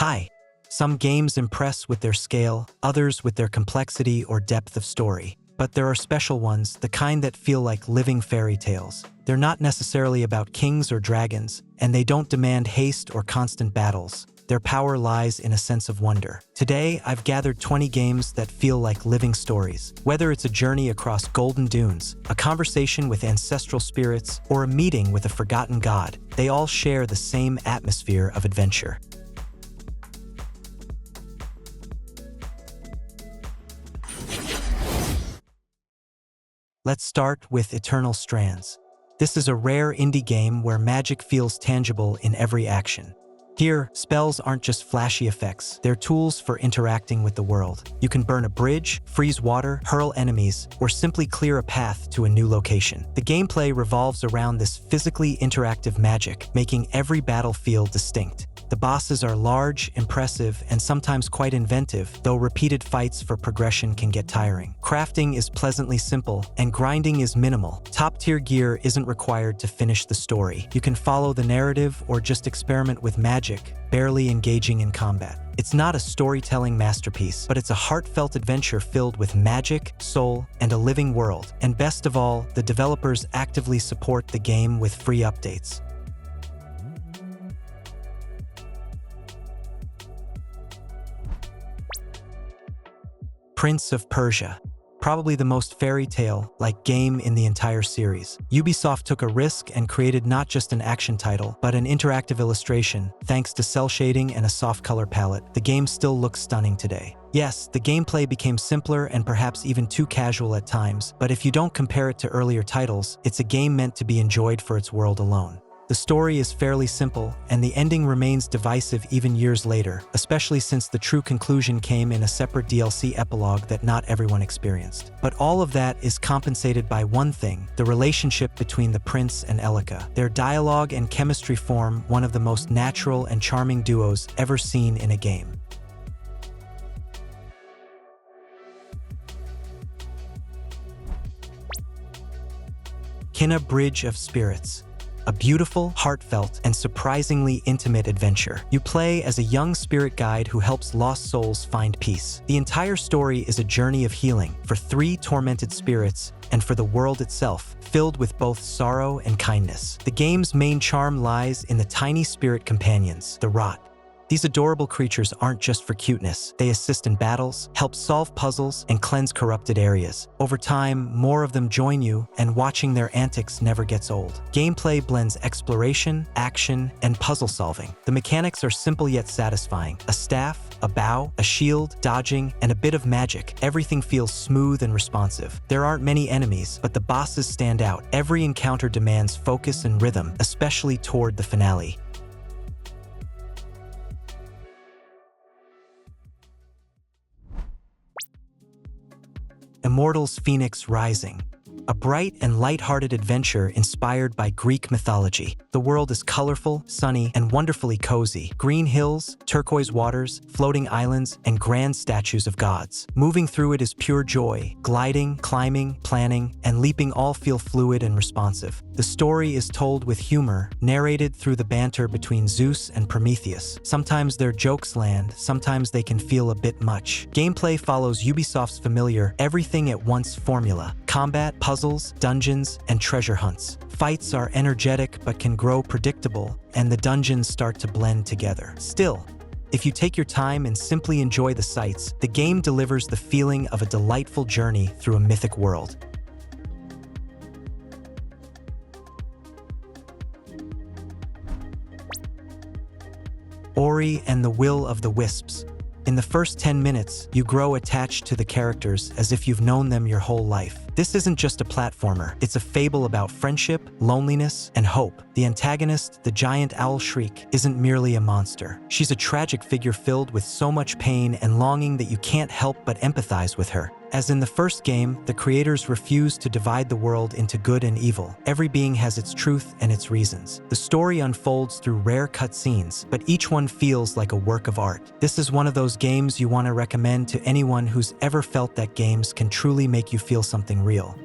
Hi. Some games impress with their scale, others with their complexity or depth of story. But there are special ones, the kind that feel like living fairy tales. They're not necessarily about kings or dragons, and they don't demand haste or constant battles. Their power lies in a sense of wonder. Today, I've gathered 20 games that feel like living stories. Whether it's a journey across golden dunes, a conversation with ancestral spirits, or a meeting with a forgotten god, they all share the same atmosphere of adventure. Let's start with Eternal Strands. This is a rare indie game where magic feels tangible in every action. Here, spells aren't just flashy effects, they're tools for interacting with the world. You can burn a bridge, freeze water, hurl enemies, or simply clear a path to a new location. The gameplay revolves around this physically interactive magic, making every battle feel distinct. The bosses are large, impressive, and sometimes quite inventive, though repeated fights for progression can get tiring. Crafting is pleasantly simple, and grinding is minimal. Top-tier gear isn't required to finish the story. You can follow the narrative or just experiment with magic, barely engaging in combat. It's not a storytelling masterpiece, but it's a heartfelt adventure filled with magic, soul, and a living world. And best of all, the developers actively support the game with free updates. Prince of Persia. Probably the most Fairytale-like game in the entire series. Ubisoft took a risk and created not just an action title, but an interactive illustration. Thanks to cel shading and a soft color palette, the game still looks stunning today. Yes, the gameplay became simpler and perhaps even too casual at times, but if you don't compare it to earlier titles, it's a game meant to be enjoyed for its world alone. The story is fairly simple, and the ending remains divisive even years later, especially since the true conclusion came in a separate DLC epilogue that not everyone experienced. But all of that is compensated by one thing: the relationship between the prince and Elika. Their dialogue and chemistry form one of the most natural and charming duos ever seen in a game. Kena Bridge of Spirits. A beautiful, heartfelt, and surprisingly intimate adventure. You play as a young spirit guide who helps lost souls find peace. The entire story is a journey of healing for 3 tormented spirits and for the world itself, filled with both sorrow and kindness. The game's main charm lies in the tiny spirit companions, the Rot. These adorable creatures aren't just for cuteness. They assist in battles, help solve puzzles, and cleanse corrupted areas. Over time, more of them join you, and watching their antics never gets old. Gameplay blends exploration, action, and puzzle solving. The mechanics are simple yet satisfying. A staff, a bow, a shield, dodging, and a bit of magic. Everything feels smooth and responsive. There aren't many enemies, but the bosses stand out. Every encounter demands focus and rhythm, especially toward the finale. Immortals Fenyx Rising. A bright and light-hearted adventure inspired by Greek mythology. The world is colorful, sunny, and wonderfully cozy. Green hills, turquoise waters, floating islands, and grand statues of gods. Moving through it is pure joy. Gliding, climbing, planning, and leaping all feel fluid and responsive. The story is told with humor, narrated through the banter between Zeus and Prometheus. Sometimes their jokes land, sometimes they can feel a bit much. Gameplay follows Ubisoft's familiar everything-at-once formula: combat, puzzles, dungeons, and treasure hunts. Fights are energetic but can grow predictable, and the dungeons start to blend together. Still, if you take your time and simply enjoy the sights, the game delivers the feeling of a delightful journey through a mythic world. Ori and the Will of the Wisps. In the first 10 minutes, you grow attached to the characters as if you've known them your whole life. This isn't just a platformer, it's a fable about friendship, loneliness, and hope. The antagonist, the giant owl Shriek, isn't merely a monster. She's a tragic figure filled with so much pain and longing that you can't help but empathize with her. As in the first game, the creators refused to divide the world into good and evil. Every being has its truth and its reasons. The story unfolds through rare cutscenes, but each one feels like a work of art. This is one of those games you want to recommend to anyone who's ever felt that games can truly make you feel something real.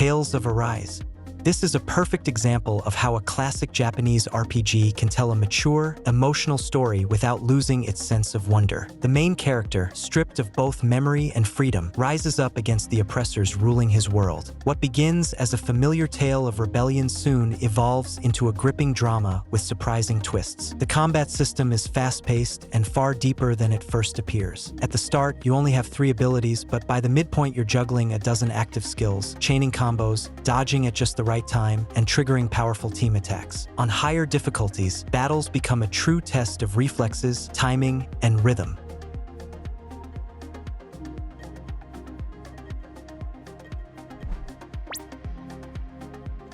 Tales of Arise. This is a perfect example of how a classic Japanese RPG can tell a mature, emotional story without losing its sense of wonder. The main character, stripped of both memory and freedom, rises up against the oppressors ruling his world. What begins as a familiar tale of rebellion soon evolves into a gripping drama with surprising twists. The combat system is fast-paced and far deeper than it first appears. At the start, you only have 3 abilities, but by the midpoint you're juggling a dozen active skills, chaining combos, dodging at just the right time, and triggering powerful team attacks. On higher difficulties, battles become a true test of reflexes, timing, and rhythm.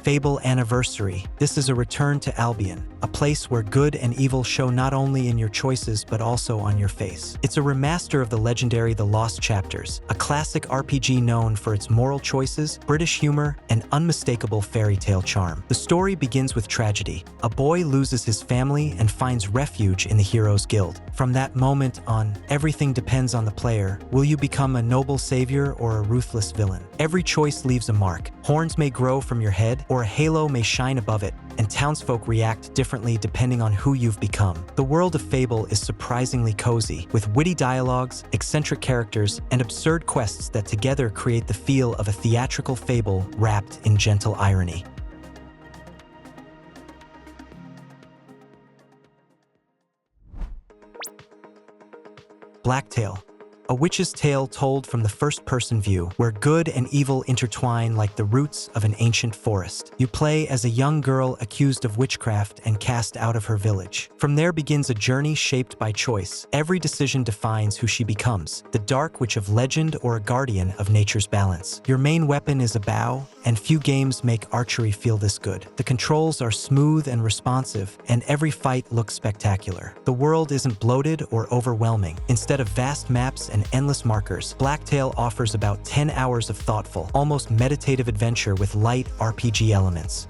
Fable Anniversary. This is a return to Albion, a place where good and evil show not only in your choices but also on your face. It's a remaster of the legendary The Lost Chapters, a classic RPG known for its moral choices, British humor, and unmistakable fairy tale charm. The story begins with tragedy. A boy loses his family and finds refuge in the Heroes Guild. From that moment on, everything depends on the player. Will you become a noble savior or a ruthless villain? Every choice leaves a mark. Horns may grow from your head, or a halo may shine above it, and townsfolk react differently depending on who you've become. The world of Fable is surprisingly cozy, with witty dialogues, eccentric characters, and absurd quests that together create the feel of a theatrical fable wrapped in gentle irony. Blacktail. A witch's tale told from the first-person view, where good and evil intertwine like the roots of an ancient forest. You play as a young girl accused of witchcraft and cast out of her village. From there begins a journey shaped by choice. Every decision defines who she becomes, the dark witch of legend or a guardian of nature's balance. Your main weapon is a bow, and few games make archery feel this good. The controls are smooth and responsive, and every fight looks spectacular. The world isn't bloated or overwhelming. Instead of vast maps and endless markers, Blacktail offers about 10 hours of thoughtful, almost meditative adventure with light RPG elements.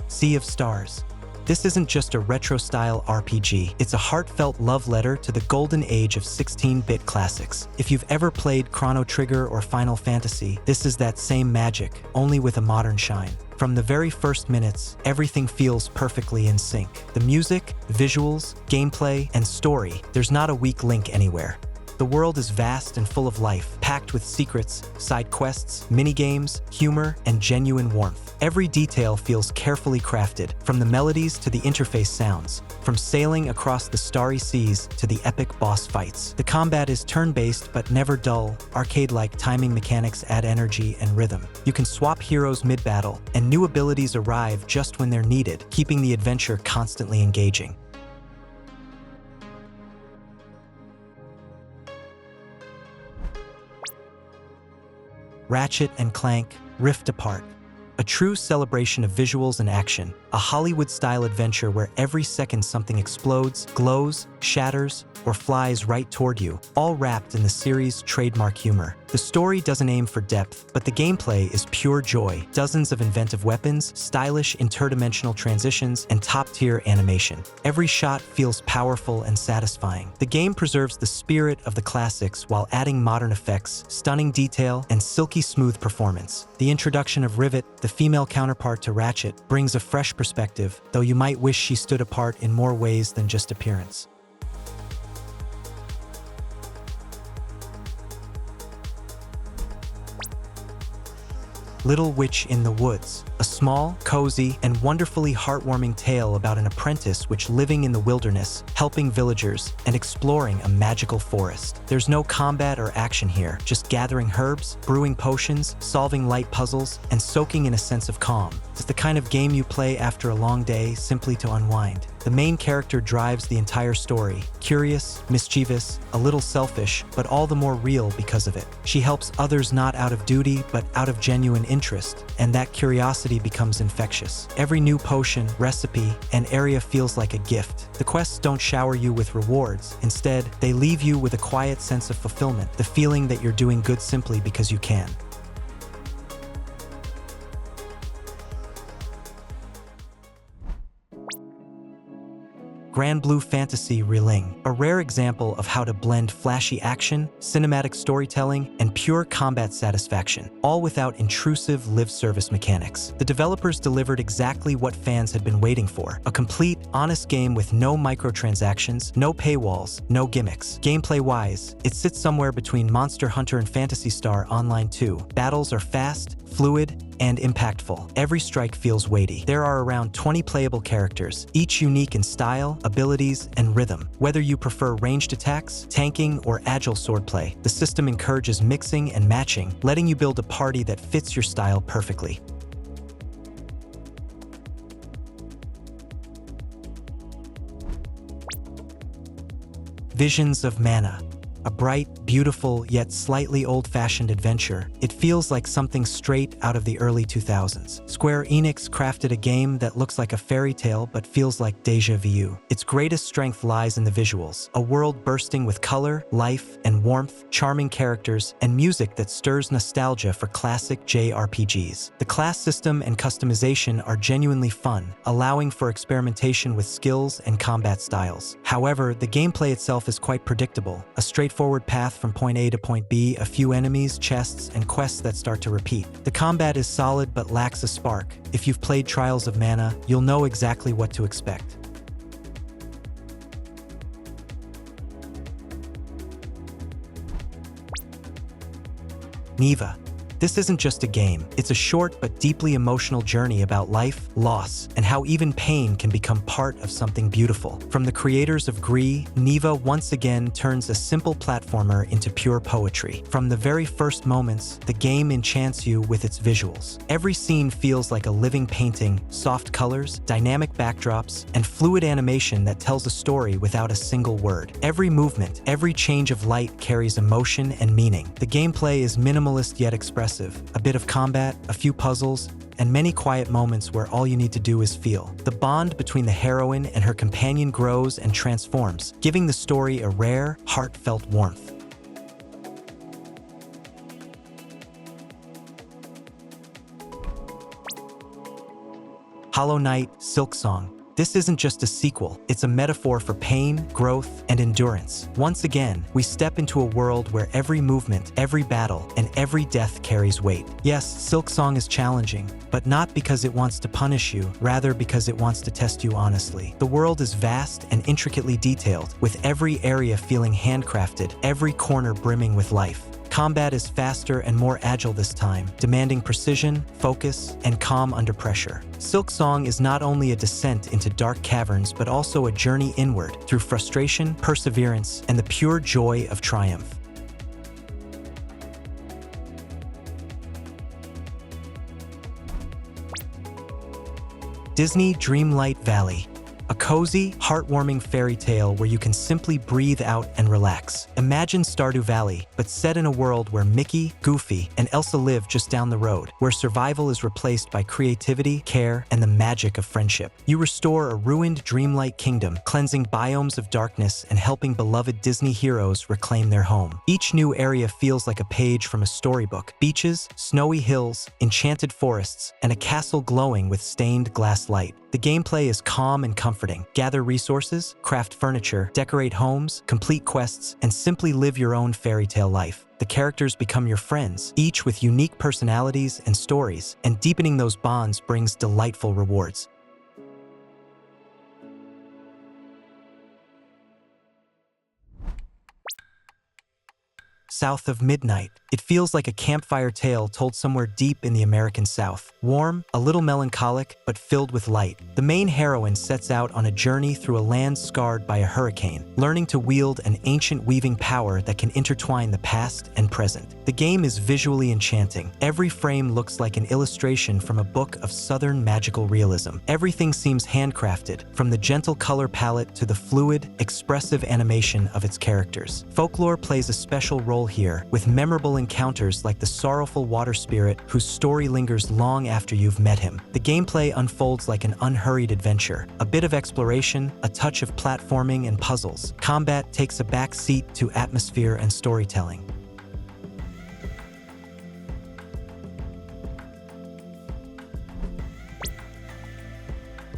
Sea of Stars. This isn't just a retro-style RPG, it's a heartfelt love letter to the golden age of 16-bit classics. If you've ever played Chrono Trigger or Final Fantasy, this is that same magic, only with a modern shine. From the very first minutes, everything feels perfectly in sync. The music, visuals, gameplay, and story, there's not a weak link anywhere. The world is vast and full of life, packed with secrets, side quests, minigames, humor, and genuine warmth. Every detail feels carefully crafted, from the melodies to the interface sounds, from sailing across the starry seas to the epic boss fights. The combat is turn-based but never dull. Arcade-like timing mechanics add energy and rhythm. You can swap heroes mid-battle, and new abilities arrive just when they're needed, keeping the adventure constantly engaging. Ratchet and Clank, Rift Apart. A true celebration of visuals and action, a Hollywood-style adventure where every second something explodes, glows, shatters, or flies right toward you, all wrapped in the series' trademark humor. The story doesn't aim for depth, but the gameplay is pure joy. Dozens of inventive weapons, stylish interdimensional transitions, and top-tier animation. Every shot feels powerful and satisfying. The game preserves the spirit of the classics while adding modern effects, stunning detail, and silky smooth performance. The introduction of Rivet, the female counterpart to Ratchet, brings a fresh perspective, though you might wish she stood apart in more ways than just appearance. Little Witch in the Woods, a small, cozy, and wonderfully heartwarming tale about an apprentice witch living in the wilderness, helping villagers, and exploring a magical forest. There's no combat or action here, just gathering herbs, brewing potions, solving light puzzles, and soaking in a sense of calm. It's the kind of game you play after a long day simply to unwind. The main character drives the entire story, curious, mischievous, a little selfish, but all the more real because of it. She helps others not out of duty, but out of genuine interest, and that curiosity becomes infectious. Every new potion, recipe, and area feels like a gift. The quests don't shower you with rewards. Instead, they leave you with a quiet sense of fulfillment, the feeling that you're doing good simply because you can. Granblue Fantasy Relink, a rare example of how to blend flashy action, cinematic storytelling, and pure combat satisfaction, all without intrusive live-service mechanics. The developers delivered exactly what fans had been waiting for: a complete, honest game with no microtransactions, no paywalls, no gimmicks. Gameplay-wise, it sits somewhere between Monster Hunter and Phantasy Star Online 2. Battles are fast, fluid, and impactful. Every strike feels weighty. There are around 20 playable characters, each unique in style, abilities, and rhythm. Whether you prefer ranged attacks, tanking, or agile swordplay, the system encourages mixing and matching, letting you build a party that fits your style perfectly. Visions of Mana. A bright, beautiful, yet slightly old-fashioned adventure, it feels like something straight out of the early 2000s. Square Enix crafted a game that looks like a fairy tale but feels like déjà vu. Its greatest strength lies in the visuals, a world bursting with color, life, and warmth, charming characters, and music that stirs nostalgia for classic JRPGs. The class system and customization are genuinely fun, allowing for experimentation with skills and combat styles. However, the gameplay itself is quite predictable, a straightforward path from point A to point B, a few enemies, chests, and quests that start to repeat. The combat is solid but lacks a spark. If you've played Trials of Mana, you'll know exactly what to expect. Neva. This isn't just a game, it's a short but deeply emotional journey about life, loss, and how even pain can become part of something beautiful. From the creators of Gree, Neva once again turns a simple platformer into pure poetry. From the very first moments, the game enchants you with its visuals. Every scene feels like a living painting, soft colors, dynamic backdrops, and fluid animation that tells a story without a single word. Every movement, every change of light carries emotion and meaning. The gameplay is minimalist yet expressive. A bit of combat, a few puzzles, and many quiet moments where all you need to do is feel. The bond between the heroine and her companion grows and transforms, giving the story a rare, heartfelt warmth. Hollow Knight Silksong. This isn't just a sequel, it's a metaphor for pain, growth, and endurance. Once again, we step into a world where every movement, every battle, and every death carries weight. Yes, Silksong is challenging, but not because it wants to punish you, rather because it wants to test you honestly. The world is vast and intricately detailed, with every area feeling handcrafted, every corner brimming with life. Combat is faster and more agile this time, demanding precision, focus, and calm under pressure. Silksong is not only a descent into dark caverns, but also a journey inward through frustration, perseverance, and the pure joy of triumph. Disney Dreamlight Valley. A cozy, heartwarming fairy tale where you can simply breathe out and relax. Imagine Stardew Valley, but set in a world where Mickey, Goofy, and Elsa live just down the road, where survival is replaced by creativity, care, and the magic of friendship. You restore a ruined dreamlight kingdom, cleansing biomes of darkness and helping beloved Disney heroes reclaim their home. Each new area feels like a page from a storybook. Beaches, snowy hills, enchanted forests, and a castle glowing with stained glass light. The gameplay is calm and comforting. Gather resources, craft furniture, decorate homes, complete quests, and simply live your own fairy tale life. The characters become your friends, each with unique personalities and stories, and deepening those bonds brings delightful rewards. South of Midnight. It feels like a campfire tale told somewhere deep in the American South. Warm, a little melancholic, but filled with light. The main heroine sets out on a journey through a land scarred by a hurricane, learning to wield an ancient weaving power that can intertwine the past and present. The game is visually enchanting. Every frame looks like an illustration from a book of southern magical realism. Everything seems handcrafted, from the gentle color palette to the fluid, expressive animation of its characters. Folklore plays a special role here, with memorable encounters like the sorrowful water spirit whose story lingers long after you've met him. The gameplay unfolds like an unhurried adventure, a bit of exploration, a touch of platforming and puzzles. Combat takes a back seat to atmosphere and storytelling.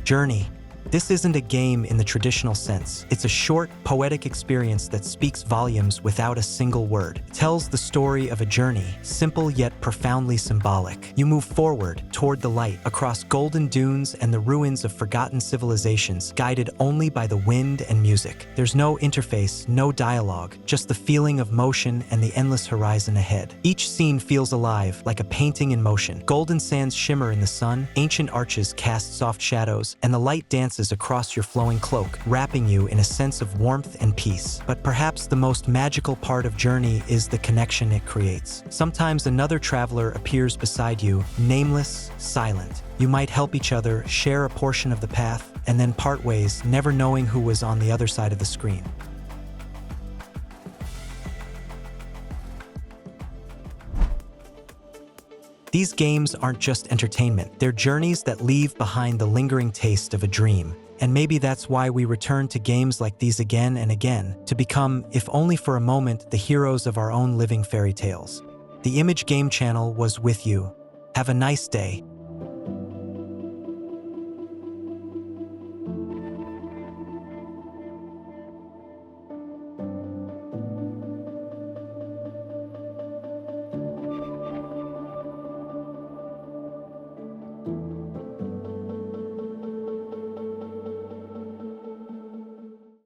Journey. This isn't a game in the traditional sense. It's a short, poetic experience that speaks volumes without a single word. It tells the story of a journey, simple yet profoundly symbolic. You move forward, toward the light, across golden dunes and the ruins of forgotten civilizations, guided only by the wind and music. There's no interface, no dialogue, just the feeling of motion and the endless horizon ahead. Each scene feels alive, like a painting in motion. Golden sands shimmer in the sun, ancient arches cast soft shadows, and the light dances across your flowing cloak, wrapping you in a sense of warmth and peace. But perhaps the most magical part of Journey is the connection it creates. Sometimes another traveler appears beside you, nameless, silent. You might help each other, share a portion of the path, and then part ways, never knowing who was on the other side of the screen. These games aren't just entertainment, they're journeys that leave behind the lingering taste of a dream. And maybe that's why we return to games like these again and again, to become, if only for a moment, the heroes of our own living fairy tales. The Image Game Channel was with you. Have a nice day.